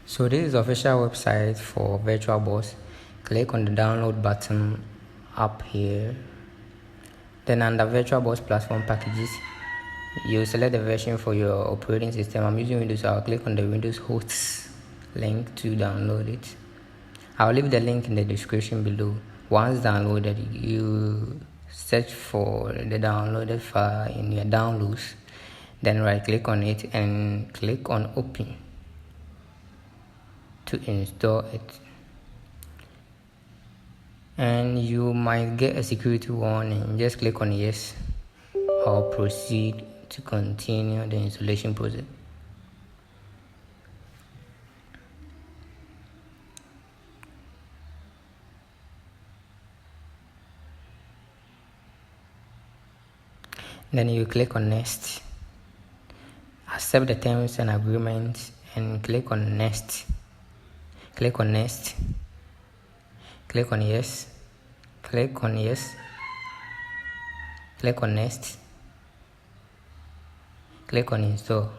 So this is the official website for Virtualbox. Click on the download button up here. Then under Virtualbox platform packages, you select the version for your operating system. I'm using Windows, so I'll click on the Windows hosts link to download it. I'll leave the link in the description below. Once downloaded, you search for the downloaded file in your downloads, then right click on it and click on open to install it. And you might get a security warning. Just click on yes or proceed to continue the installation process. Then you click on next, accept the terms and agreements, and click on next. Click on next, click on yes, click on yes, click on next, click on install.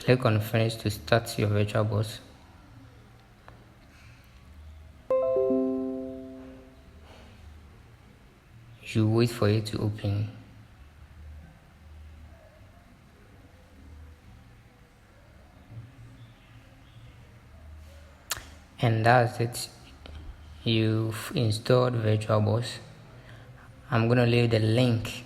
Click on finish to start your Virtualbox. You wait for it to open. And that's it. You've installed Virtualbox. I'm gonna leave the link